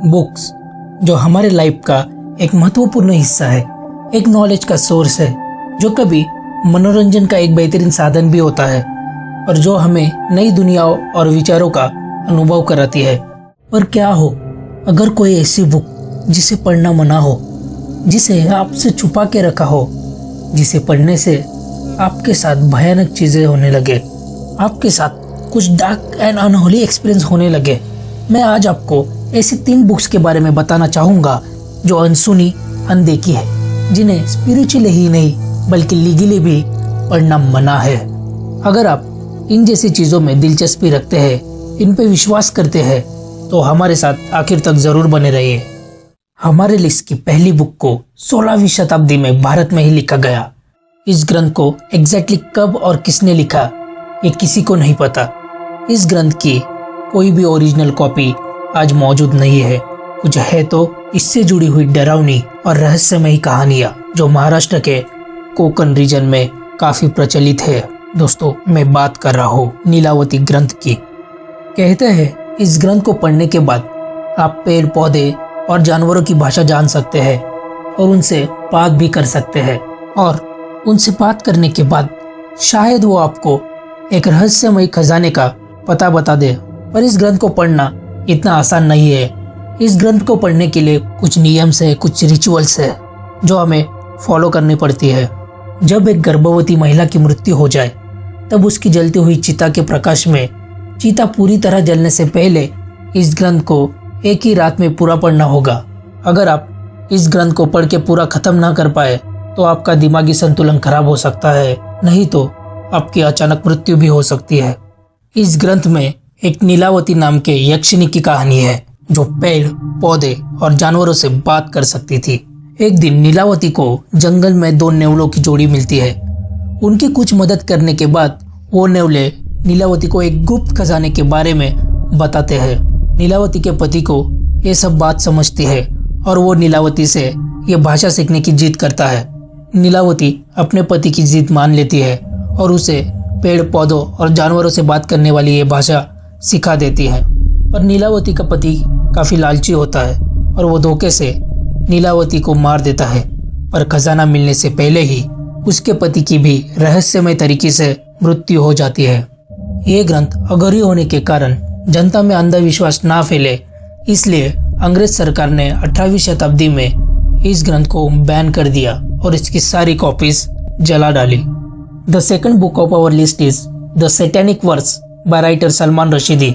Books जो हमारे life का एक महत्वपूर्ण हिस्सा है, एक नॉलेज का सोर्स है, जो कभी मनोरंजन का एक बेहतरीन साधन भी होता है और जो हमें नई दुनियाओं और विचारों का अनुभव कराती है। पर क्या हो अगर कोई ऐसी बुक जिसे पढ़ना मना हो, जिसे आपसे छुपा के रखा हो, जिसे पढ़ने से आपके साथ भयानक चीजें होने लगे, आपके साथ कुछ डार्क एंड अनहोली एक्सपीरियंस होने लगे। मैं आज आपको ऐसी 3 बुक्स के बारे में बताना चाहूँगा जो अनसुनी, अनदेखी है, जिन्हें स्पिरिचुअली ही नहीं बल्कि लीगली भी पढ़ना मना है। अगर आप इन जैसी चीज़ों में दिलचस्पी रखते हैं, इन पे विश्वास करते हैं, तो हमारे साथ आखिर तक जरूर बने रहिए। हमारे लिस्ट की पहली बुक को 16वीं शताब्दी में भारत में ही लिखा गया। इस ग्रंथ को एग्जैक्टली कब और किसने लिखा ये किसी को नहीं पता। इस ग्रंथ की कोई भी ओरिजिनल कॉपी आज मौजूद नहीं है। कुछ है तो इससे जुड़ी हुई डरावनी और रहस्यमयी कहानियां जो महाराष्ट्र के कोकण रीजन में काफी प्रचलित है। दोस्तों, मैं बात कर रहा हूँ नीलावती ग्रंथ की। कहते हैं इस ग्रंथ को पढ़ने के बाद आप पेड़ पौधे और जानवरों की भाषा जान सकते हैं और उनसे बात भी कर सकते हैं, और उनसे बात करने के बाद शायद वो आपको एक रहस्यमयी खजाने का पता बता दे। पर इस ग्रंथ को पढ़ना इतना आसान नहीं है। इस ग्रंथ को पढ़ने के लिए कुछ नियम्स है, कुछ रिचुअल्स है जो हमें फॉलो करनी पड़ती है। जब एक गर्भवती महिला की मृत्यु हो जाए तब उसकी जलती हुई चिता के प्रकाश में चिता पूरी तरह जलने से पहले इस ग्रंथ को एक ही रात में पूरा पढ़ना होगा। अगर आप इस ग्रंथ को पढ़ के पूरा खत्म ना कर पाए तो आपका दिमागी संतुलन खराब हो सकता है, नहीं तो आपकी अचानक मृत्यु भी हो सकती है। इस ग्रंथ में एक नीलावती नाम के यक्षिणी की कहानी है जो पेड़ पौधे और जानवरों से बात कर सकती थी। एक दिन नीलावती को जंगल में 2 नेवलों की जोड़ी मिलती है। उनकी कुछ मदद करने के बाद वो नेवले नीलावती को एक गुप्त खजाने के बारे में बताते हैं। नीलावती के पति को ये सब बात समझती है और वो नीलावती से ये भाषा सीखने की जिद करता है। नीलावती अपने पति की जिद मान लेती है और उसे पेड़ पौधों और जानवरों से बात करने वाली ये भाषा सिखा देती है। पर नीलावती का पति काफी लालची होता है और वो धोखे से नीलावती को मार देता है। पर खजाना मिलने से पहले ही उसके पति की भी रहस्यमय तरीके से मृत्यु हो जाती है। ये ग्रंथ अघोरी होने के कारण जनता में अंधविश्वास ना फैले, इसलिए अंग्रेज सरकार ने 18वीं शताब्दी में इस ग्रंथ को बैन कर दिया और इसकी सारी कॉपीज जला डाली। The second book of our list is the Satanic Verse by writer Salman Rushdie,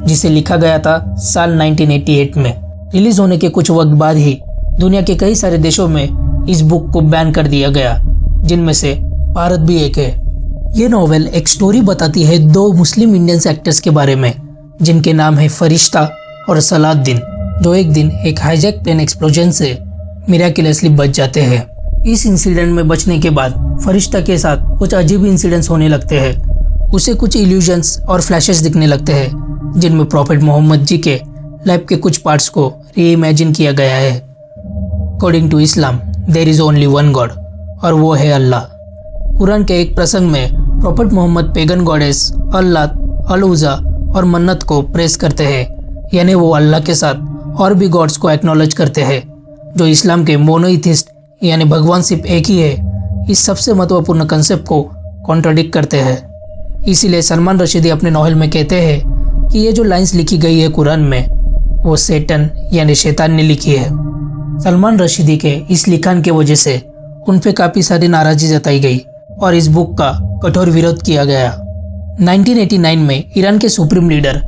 जिसे लिखा गया था साल 1988 में। रिलीज होने के कुछ वक्त बाद ही दुनिया के कई सारे देशों में इस बुक को बैन कर दिया गया, जिनमें से भारत भी एक है। ये नॉवेल एक स्टोरी बताती है 2 मुस्लिम इंडियन एक्टर्स के बारे में, जिनके नाम है फरिश्ता और सलाउद्दीन, जो एक दिन एक हाईजैक प्लेन एक्सप्लोजन से मिराकुलसली बच जाते हैं। इस इंसिडेंट में बचने के बाद फरिश्ता के साथ कुछ अजीब इंसिडेंट्स होने लगते हैं। उसे कुछ इल्यूजन्स और फ्लैशेस दिखने लगते हैं, जिनमें प्रॉफेट मोहम्मद जी के लाइफ के कुछ पार्ट्स को रीइमेजिन किया गया है। According to Islam there is only one God, और वो है अल्लाह। कुरान के एक प्रसंग में prophet Muhammad pagan goddess Allat, al Uzza और मन्नत को प्रेस करते हैं, यानी वो अल्लाह के साथ और भी गॉड्स को एक्नॉलेज करते हैं, जो इस्लाम के मोनोइथिस्ट यानी भगवान सिर्फ एक ही है, इस सबसे महत्वपूर्ण कंसेप्ट को कॉन्ट्राडिक्ट करते हैं। इसीलिए सलमान रशीदी अपने नॉवेल में कहते हैं कि ये जो लाइंस लिखी गई है कुरान में, वो सेटन यानी शैतान ने लिखी है। सलमान रशीदी के इस लिखान के वजह से उन पे काफी सारी नाराजगी जताई गई और इस बुक का कठोर विरोध किया गया। 1989 में ईरान के सुप्रीम लीडर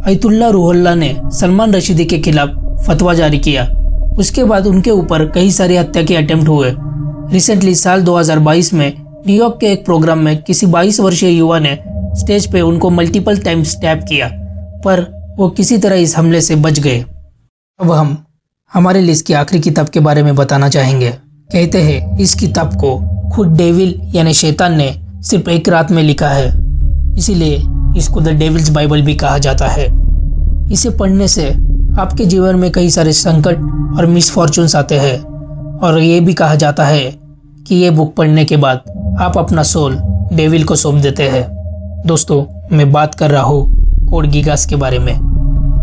अयतुल्ला रूहुल्लाह ने सलमान रशीदी के खिलाफ फतवा जारी किया। उसके बाद उनके ऊपर कई सारी हत्या के अटेम्प्ट हुए। रिसेंटली साल 2022 में न्यूयॉर्क के एक प्रोग्राम में किसी 22 वर्षीय युवा ने स्टेज पे उनको मल्टीपल टाइम स्टैब किया, पर वो किसी तरह इस हमले से बच गए। अब हम हमारे लिस्ट की आखिरी किताब के बारे में बताना चाहेंगे। कहते हैं इस किताब को खुद डेविल यानी शैतान ने सिर्फ एक रात में लिखा है, इसीलिए इसको द डेविल्स बाइबल भी कहा जाता है। इसे पढ़ने से आपके जीवन में कई सारे संकट और मिसफॉर्चून्स आते हैं, और ये भी कहा जाता है कि ये बुक पढ़ने के बाद आप अपना सोल डेविल को सौंप देते हैं। दोस्तों, मैं बात कर रहा हूँ कोड गीगास के बारे में।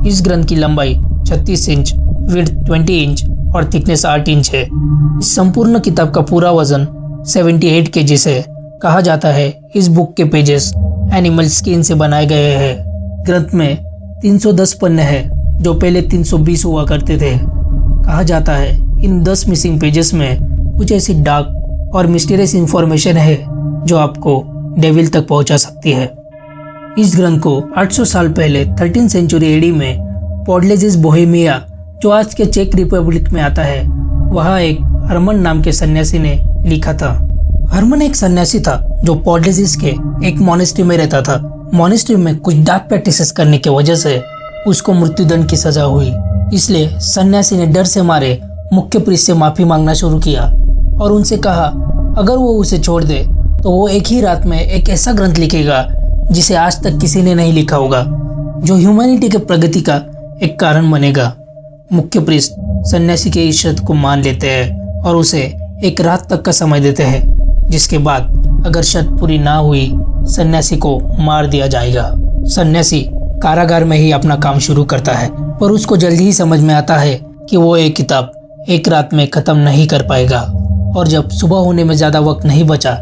इस ग्रंथ की लंबाई 36 इंच विड्थ 20 इंच और थिकनेस 8 इंच है। इस संपूर्ण किताब का पूरा वजन 78 केजी है। कहा जाता है इस बुक के पेजेस एनिमल स्किन से बनाए गए हैं। ग्रंथ में 310 पन्ने हैं जो पहले 320 हुआ करते थे। कहा जाता है इन 10 मिसिंग पेजेस में कुछ ऐसी डार्क और मिस्टीरियस इंफॉर्मेशन है जो आपको डेविल तक पहुंचा सकती है। इस ग्रंथ को 800 साल पहले 13th सेंचुरी एडी में पॉडलेजिस बोहेमिया, जो आज के चेक रिपब्लिक में आता है, वहाँ एक हरमन नाम के सन्यासी ने लिखा था। हरमन एक सन्यासी था जो पॉडलेजिस के एक मॉनेस्ट्री में रहता था। मॉनेस्ट्री में कुछ डार्क प्रैक्टिसेस करने की वजह से उसको मृत्युदंड की सजा हुई। इसलिए सन्यासी ने डर से मारे मुख्य प्रीस्ट से माफी मांगना शुरू किया और उनसे कहा अगर वो उसे छोड़ दे तो वो एक ही रात में एक ऐसा ग्रंथ लिखेगा जिसे आज तक किसी ने नहीं लिखा होगा, जो ह्यूमैनिटी के प्रगति का एक कारण बनेगा। मुख्य प्रीस्ट सन्यासी के इस शर्त को मान लेते हैं और उसे एक रात तक का समय देते हैं, जिसके बाद अगर शर्त पूरी ना हुई सन्यासी को मार दिया जाएगा। सन्यासी कारागार में ही अपना काम शुरू करता है, पर उसको जल्दी ही समझ में आता है कि वो एक किताब एक रात में खत्म नहीं कर पाएगा। और जब सुबह होने में ज्यादा वक्त नहीं बचा,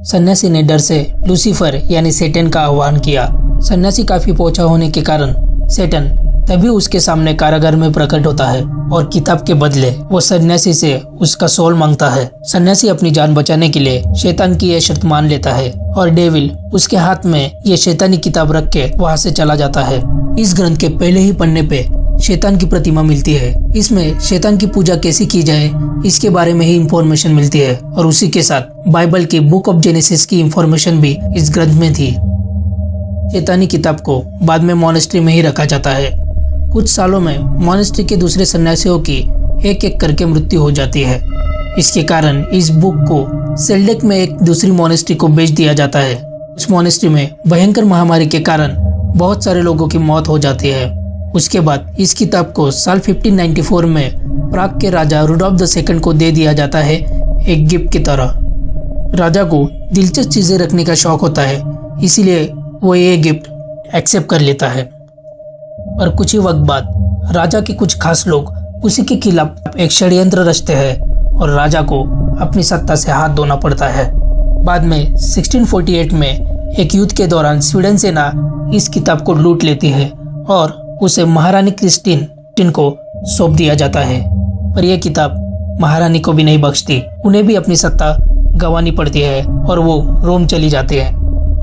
सन्यासी ने डर से लूसीफर यानी सेटन का आह्वान किया। सन्यासी काफी पहुंचा होने के कारण सेटन तभी उसके सामने कारागार में प्रकट होता है और किताब के बदले वो सन्यासी से उसका सोल मांगता है। सन्यासी अपनी जान बचाने के लिए शैतान की यह शर्त मान लेता है और डेविल उसके हाथ में ये शैतानी किताब रख के वहाँ से चला जाता है। इस ग्रंथ के पहले ही पन्ने पे शैतान की प्रतिमा मिलती है। इसमें शैतान की पूजा कैसे की जाए इसके बारे में ही इंफॉर्मेशन मिलती है और उसी के साथ बाइबल की बुक ऑफ जेनेसिस की इंफॉर्मेशन भी इस ग्रंथ में थी। शैतानी किताब को बाद में मॉनेस्ट्री में ही रखा जाता है। कुछ सालों में मॉनेस्ट्री के दूसरे सन्यासियों की एक एक करके मृत्यु हो जाती है। इसके कारण इस बुक को सेल्डेक में एक दूसरी मॉनेस्ट्री को बेच दिया जाता है। उस मॉनेस्ट्री में भयंकर महामारी के कारण बहुत सारे लोगों की मौत हो जाती है। उसके बाद इस किताब को साल 1594 में प्राग के राजा रुडोल्फ II को दे दिया जाता है एक गिफ्ट की तरह। राजा को दिलचस्प चीजें रखने का शौक होता है, इसीलिए वो ये गिफ्ट एक्सेप्ट कर लेता है। और कुछ ही वक्त बाद राजा के कुछ खास लोग उसी के खिलाफ एक षड्यंत्र रचते हैं और राजा को अपनी सत्ता से हाथ धोना पड़ता है। बाद में 1648 में एक युद्ध के दौरान स्वीडन सेना इस किताब को लूट लेती है और उसे महारानी क्रिस्टीन को सौंप दिया जाता है। पर यह किताब महारानी को भी नहीं बख्शती, उन्हें भी अपनी सत्ता गंवानी पड़ती है और वो रोम चली जाती है।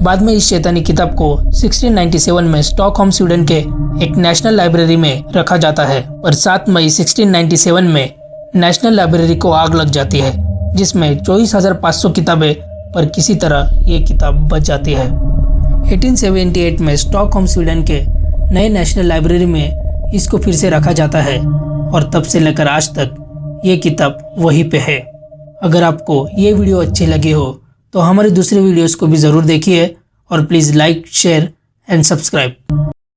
बाद में इस शैतानी किताब को 1697 में स्टॉकहोम स्वीडन के एक नेशनल लाइब्रेरी में रखा जाता है, पर 7 मई 1697 में नेशनल लाइब्रेरी को आग लग जाती है, जिसमें 24,500 किताबें पर किसी तरह ये किताब बच जाती है। 1878 में स्टॉकहोम स्वीडन के नए नेशनल लाइब्रेरी में इसको फिर से रखा जाता है और तब से लेकर आज तक ये किताब वहीं पे है। अगर आपको ये वीडियो अच्छी लगी हो तो हमारे दूसरे वीडियोस को भी ज़रूर देखिए और please like, share and subscribe.